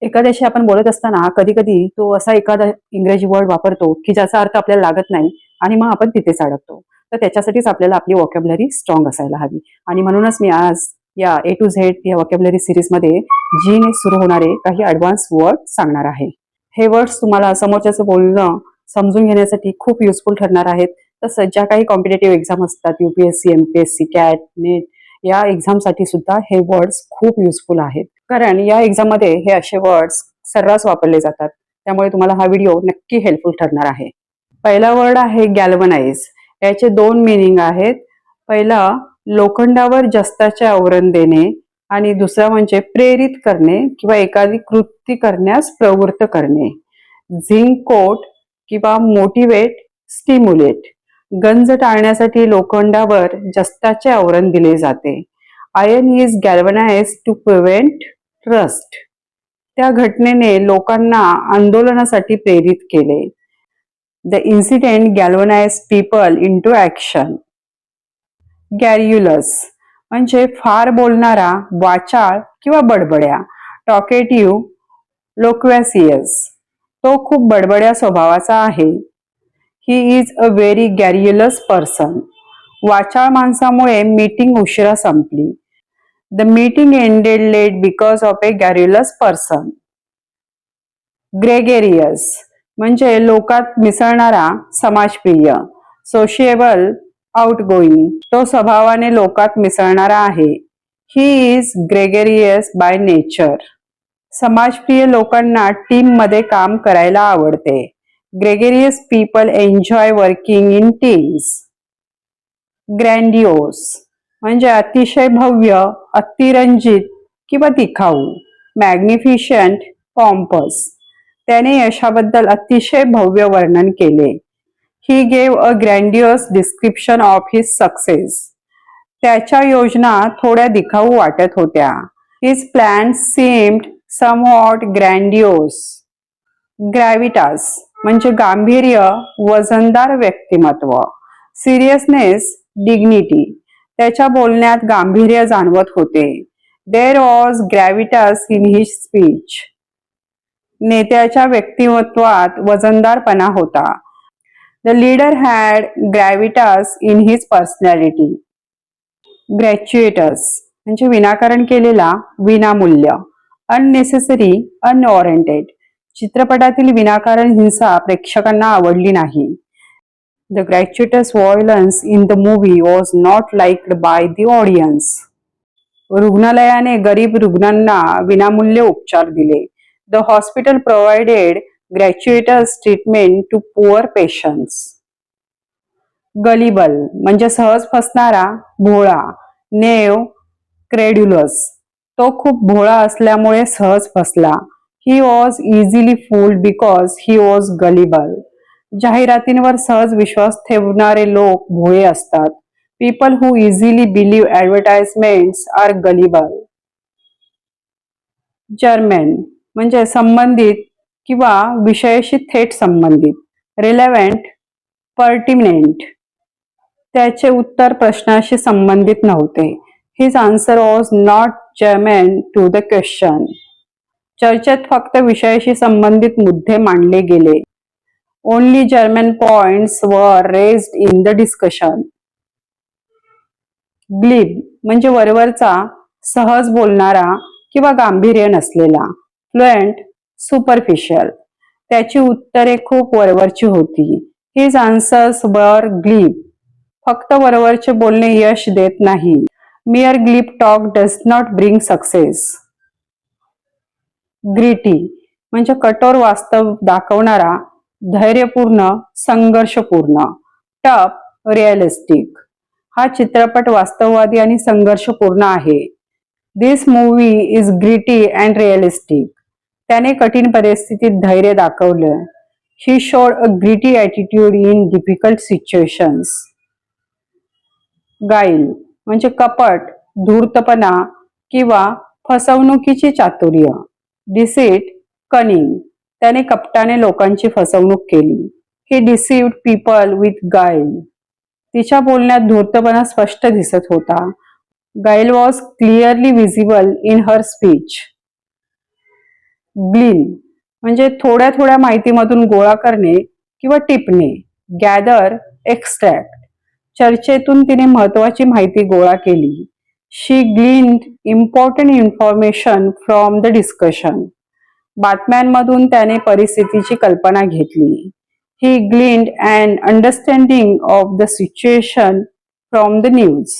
एखाद्याशी आपण बोलत असताना कधी-कधी तो असा एखादा इंग्रजी वर्ड वापरतो, की ज्याचा अर्थ आपल्याला लागत नाही आणि मग आपण तिथेच अडकतो. तर त्याच्यासाठीच आपल्याला आपली व्होकॅब्युलरी स्ट्राँग असायला हवी आणि म्हणूनच मी आज या ए टू झेड या व्होकॅब्युलरी सीरीजमध्ये जीने सुरू होणारे काही एडवान्स वर्ड सांगणार आहे. हे वर्ड्स तुम्हाला समोरच्याचं बोलणं समजून घेण्यासाठी खूप युजफुल ठरणार आहेत. तसंच ज्या काही कॉम्पिटिटिव्ह एक्झाम असतात UPSC, MPSC, कॅट, नेट या एक्झामसाठी सुद्धा हे वर्ड्स खूप युजफुल आहेत. कारण या एक्झाममध्ये हे असे वर्ड्स सर्रास वापरले जातात. त्यामुळे तुम्हाला हा व्हिडिओ नक्की हेल्पफुल ठरणार आहे. पहिला वर्ड आहे गॅल्वनाइज. याचे दोन मीनिंग आहेत. पहिला लोखंडावर जस्ताचे आवरण देणे आणि दुसरा म्हणजे प्रेरित करणे किंवा एखादी कृती करण्यास प्रवृत्त करणे. झिंक कोट किंवा मोटिवेट, स्टिम्युलेट. गंज टाळण्यासाठी लोखंडावर जस्ताचे आवरण दिले जाते. Iron is galvanised to prevent rust. त्या घटनेने लोकांना आंदोलनासाठी प्रेरित केले. The incident galvanised people into action. Garrulous म्हणजे फार बोलणारा, वाचाळ किंवा बडबड्या. टॉकेटिव्ह, लोक्वॅसियस. तो खूप बडबड्या स्वभावाचा आहे. He is a very garrulous person. वाचाळ माणसामुळे मीटिंग उशिरा संपली. The meeting ended late because of a garrulous person. Gregarious म्हणजे लोकात मिसळणारा, समाजप्रिय. Sociable, outgoing. तो स्वभावाने लोकात मिसळणारा आहे. He is gregarious by nature. समाजप्रिय लोकांना टीम मध्ये काम करायला आवडते. Gregarious people enjoy working in teams. Grandiose म्हणजे अतिशय भव्य, अतिरंजित किंवा दिखाऊ. मॅग्निफिशंट, पॉम्पस. त्याने यशाबद्दल अतिशय भव्य वर्णन केले. He gave a grandiose description of his success. त्याच्या योजना थोड्या दिखाऊ वाटत होत्या. His plans seemed somewhat grandiose. Gravitas म्हणजे गांभीर्य, वजनदार व्यक्तिमत्व. Seriousness, dignity. त्याच्या बोलण्यात गांभीर्य जाणवत होते. There was gravitas in his speech. नेत्याच्या व्यक्तिमत्वात वजनदारपणा होता. The leader had gravitas in his personality. Gratuitous म्हणजे विनाकारण केलेला, विनामूल्य. Unnecessary, unwarranted. चित्रपटातील विनाकारण हिंसा प्रेक्षकांना आवडली नाही. The gratuitous violence in the movie was not liked by the audience. रुग्णालयाने गरीब रुग्णांना विनामूल्य उपचार दिले. The hospital provided gratuitous treatment to poor patients. Gullible म्हणजे सहज फसणारा, भोळा. नेव, क्रेड्युलस. तो खूप भोळा असल्यामुळे सहज फसला. He was easily fooled because he was gullible. जाहिरातींवर सहज विश्वास ठेवणारे लोक भोळे असतात. People who easily believe advertisements are gullible. Germane म्हणजे संबंधित किंवा विषयाशी थेट संबंधित. Relevant, pertinent. त्याचे उत्तर प्रश्नाशी संबंधित नव्हते. His answer was not germane to the question. चर्चेत फक्त विषयाशी संबंधित मुद्दे मांडले गेले. Only germane points were raised in the discussion. Glib म्हणजे वरवरचा, सहज बोलणारा किंवा गांभीर्य नसलेला. Fluent, superficial. त्याची उत्तरे खूप वरवरची होती. His answers were glib. फक्त वरवरचे बोलणे यश देत नाही. Mere glib talk does not bring success. Gritty म्हणजे कठोर वास्तव दाखवणारा, धैर्यपूर्ण, संघर्षपूर्ण. Tough, realistic. हा चित्रपट वास्तववादी आणि संघर्षपूर्ण आहे. This movie is gritty and realistic. त्याने कठीण परिस्थितीत धैर्य दाखवलं. He showed a gritty attitude in difficult situations. Guile म्हणजे कपट, धूर्तपणा किंवा फसवणुकीची चातुर्य. डिसीट, कनिंग. त्याने कपटाने लोकांची फसवणूक केली. He deceived people with guile. तिच्या बोलण्यात धूर्तपणा स्पष्ट दिसत होता. Guile was clearly visible in her speech. Glean म्हणजे थोड्या थोड्या माहितीमधून गोळा करणे किंवा टिपणे. गॅदर, एक्स्ट्रॅक्ट, चर्चेतून तिने महत्वाची माहिती गोळा केली. She gleaned important information from the discussion. बातम्यांमधून त्याने परिस्थितीची कल्पना घेतली. He gleaned and understanding of the situation from the news.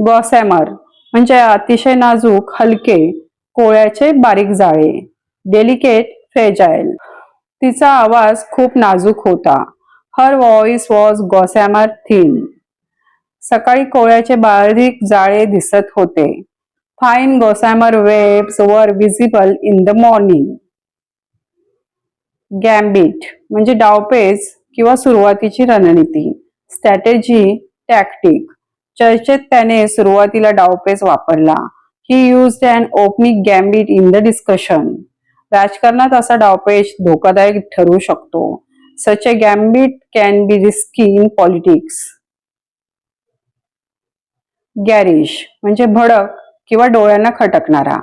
Gossamer म्हणजे अतिशय नाजूक, हलके, कोळ्याचे बारीक जाळे. Delicate, fragile. तिचा आवाज खूप नाजूक होता. Her voice was gossamer thin. सकाळी कोळ्याचे बारीक जाळे दिसत होते. Fine gossamer waves were visible in the morning. Gambit म्हणजे डावपेच किंवा सुरुवातीची रणनीती. Strategy, tactic. चर्चेत त्याने सुरुवातीला डावपेच वापरला. He used an opening gambit in the discussion. राजकारणात असा डावपेच धोकादायक ठरू शकतो. Such a gambit can be risky in politics. Garish म्हणजे भडक किंवा डोळ्यांना खटकणारा.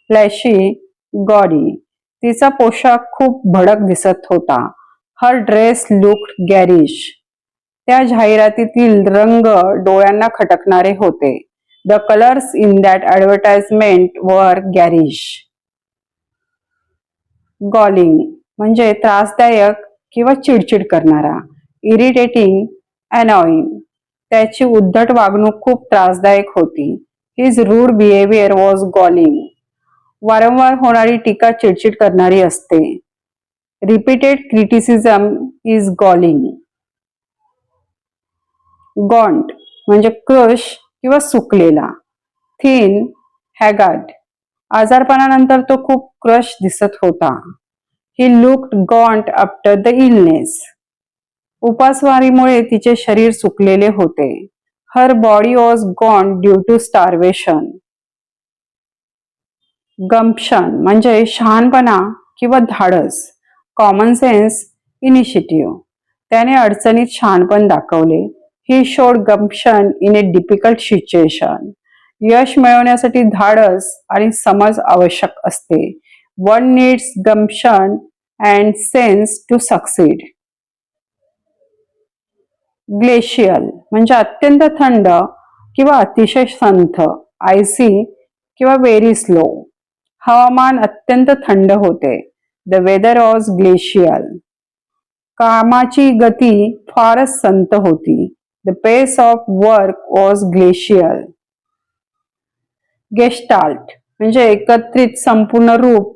Flashy, gaudy. तिचा पोशाख खूप भडक दिसत होता. Her dress looked garish. त्या जाहिरातीतील रंग डोळ्यांना खटकणारे होते. The colours in that advertisement were garish. Galling म्हणजे त्रासदायक किंवा चिडचिड करणारा. Irritating, annoying. त्याची उद्धट वागणूक खूप त्रासदायक होती. His rude behaviour was galling. वारंवार होणारी टीका चिडचिड करणारी असते. Repeated criticism is galling. Gaunt म्हणजे क्रश किंवा सुकलेला. थिन, हॅगार्ड. आजारपणानंतर तो खूप क्रश दिसत होता. He looked gaunt after the illness. उपासमारीमुळे तिचे शरीर सुकलेले होते. Her body was gaunt due to starvation. Gumption म्हणजे शहाणपणा किंवा धाडस. Common sense, initiative. त्याने अडचणीत शहाणपण दाखवले. He showed gumption in a difficult situation. यश मिळवण्यासाठी धाडस आणि समज आवश्यक असते. One needs gumption and sense to succeed. Glacial म्हणजे अत्यंत थंड किंवा अतिशय संथ. आयसी किंवा व्हेरी स्लो. हवामान अत्यंत थंड होते. The weather was glacial. कामाची गती फारच संत होती. The pace of work was glacial. Gestalt म्हणजे एकत्रित संपूर्ण रूप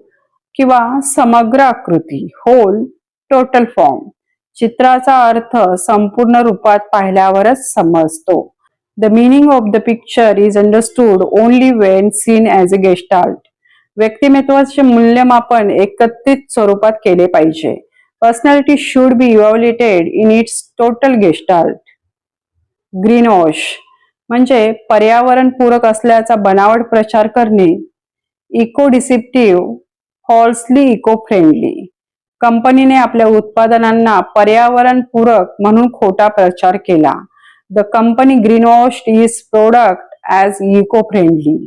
किंवा समग्र आकृती. Whole, total form. चित्राचा अर्थ संपूर्ण रूपात पाहिल्यावरच समजतो. The meaning of the picture is understood only when seen as a gestalt. व्यक्तिमत्वाचे मूल्यमापन एकत्रित स्वरूपात केले पाहिजे. Personality should be evaluated in its total gestalt. Greenwash म्हणजे पर्यावरणपूरक असल्याचा बनावट प्रचार करणे. Eco deceptive, falsely eco friendly. कंपनीने आपल्या उत्पादनांना पर्यावरणपूरक म्हणून खोटा प्रचार केला. The company greenwashed its product as eco friendly.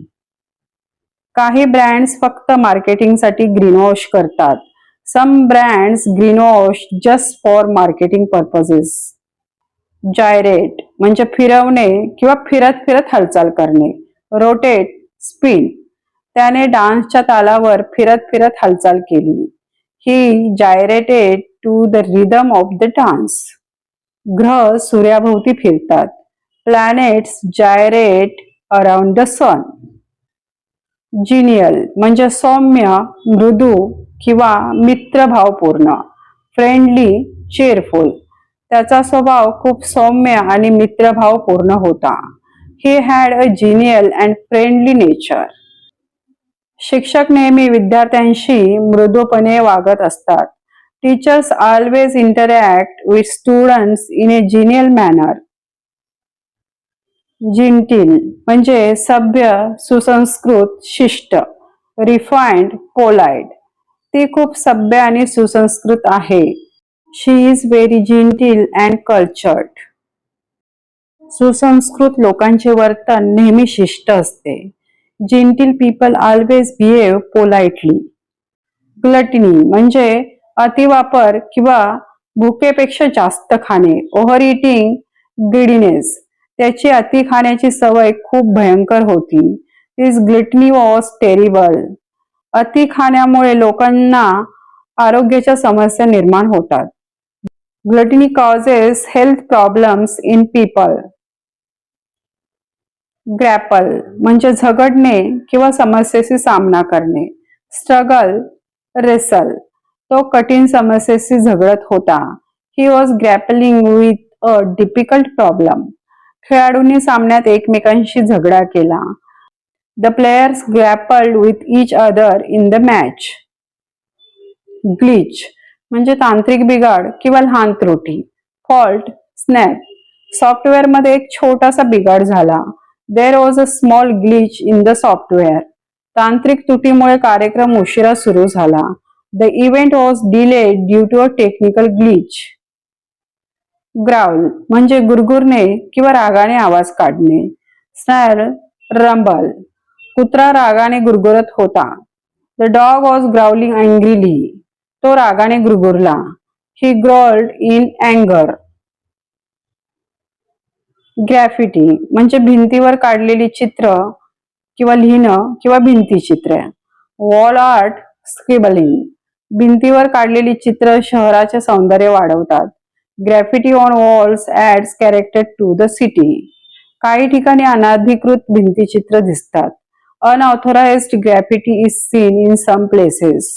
काही ब्रँड्स फक्त मार्केटिंगसाठी ग्रीनवॉश करतात. Some brands greenwash just for marketing purposes. Gyrate म्हणजे फिरवणे किंवा फिरत फिरत हालचाल करणे. Rotate, spin. त्याने डान्सच्या तालावर फिरत फिरत हालचाल केली. He gyrated to the rhythm of the dance. ग्रह सूर्याभोवती फिरतात. Planets gyrate around the sun. Genial म्हणजे सौम्य, मृदू किंवा मित्रभावपूर्ण. फ्रेंडली, चेअरफुल. त्याचा स्वभाव खूप सौम्य आणि मित्रभावपूर्ण होता. He had a genial and friendly nature. शिक्षक नेहमी विद्यार्थ्यांशी मृदूपणे वागत असतात. Teachers always interact with students in a genial manner. Genteel म्हणजे सभ्य, सुसंस्कृत, शिष्ट. Refined, polite. ती खूप सभ्य आणि सुसंस्कृत आहे. She is very genteel and cultured. सुसंस्कृत लोकांचे वर्तन नेहमी शिष्ट असते. Gentle people always behave politely. Gluttony म्हणजे अतिवापर किंवा भुकेपेक्षा जास्त खाणे. Over eating, greediness. त्याची अति खाण्याची सवय खूप भयंकर होती. This gluttony was terrible. अति खाण्यामुळे लोकांना आरोग्याच्या समस्या निर्माण होतात. Gluttony causes health problems in people. Grapple म्हणजे झगडणे किंवा समस्येशी सामना करणे. Struggle, wrestle. तो कठीण समस्येशी झगडत होता. He was grappling with a difficult problem. खेळाडूंनी सामन्यात एकमेकांशी झगडा केला. The players grappled with each other in the match. Glitch म्हणजे तांत्रिक बिघाड किंवा लहान त्रुटी. Fault, snap. सॉफ्टवेअरमध्ये एक छोटासा बिघाड झाला. There was a small glitch in the software. तांत्रिक त्रुटीमुळे कार्यक्रम उशिरा सुरू झाला. The event was delayed due to a technical glitch. Growl म्हणजे गुरगुरणे किंवा रागाने आवाज काढणे. Snarl, rumble. कुत्रा रागाने गुरगुरत होता. The dog was growling angrily. तो रागाने गुरगुरला. ही ग्रॉल्ड इन अँगर. ग्रॅफिटी म्हणजे भिंतीवर काढलेली चित्र किंवा लिहिणं किंवा भिंती चित्रे. Wall art, scribbling. भिंतीवर काढलेली चित्र शहराचे सौंदर्य वाढवतात. Graffiti on walls adds character to the city. काही ठिकाणी अनधिकृत भिंतीचित्र दिसतात. Unauthorized graffiti is seen in some places.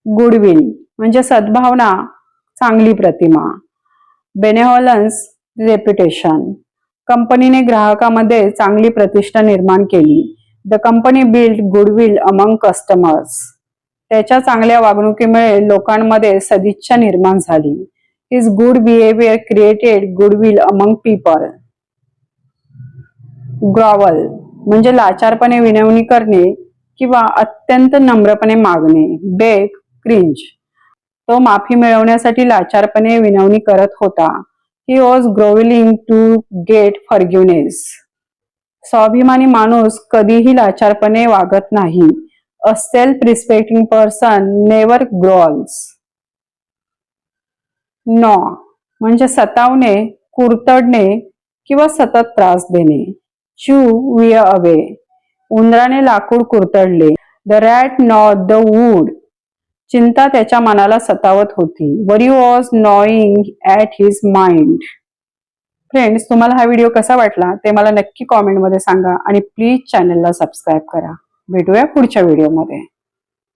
Goodwill म्हणजे सद्भावना, चांगली प्रतिमा. बेनेव्होलन्स, रेप्युटेशन. कंपनीने ग्राहकामध्ये चांगली प्रतिष्ठा निर्माण केली. The company build goodwill among customers. त्याच्या चांगल्या वागणुकीमुळे लोकांमध्ये सदिच्छा निर्माण झाली. His good behaviour created goodwill among people. Grovel म्हणजे लाचारपणे विनवणी करणे किंवा अत्यंत नम्रपणे मागणे. Beg, cringe. तो माफी मिळवण्यासाठी लाचारपणे विनवणी करत होता. He was grovelling to get forgiveness. स्वाभिमानी माणूस कधीही लाचारपणे वागत नाही. A self respecting person never grovels. Gnaw म्हणजे सतावणे, कुरतडणे किंवा सतत त्रास देणे. चू विअ अवे. उंदराने लाकूड कुरतडले. The rat gnawed the wood. चिंता त्याच्या मनाला सतावत होती. Worry was gnawing at his mind. Friends, तुम्हाला हा व्हिडिओ कसा वाटला ते मला नक्की कॉमेंटमध्ये सांगा आणि प्लीज चॅनलला सबस्क्राईब करा. भेटूया पुढच्या व्हिडिओमध्ये.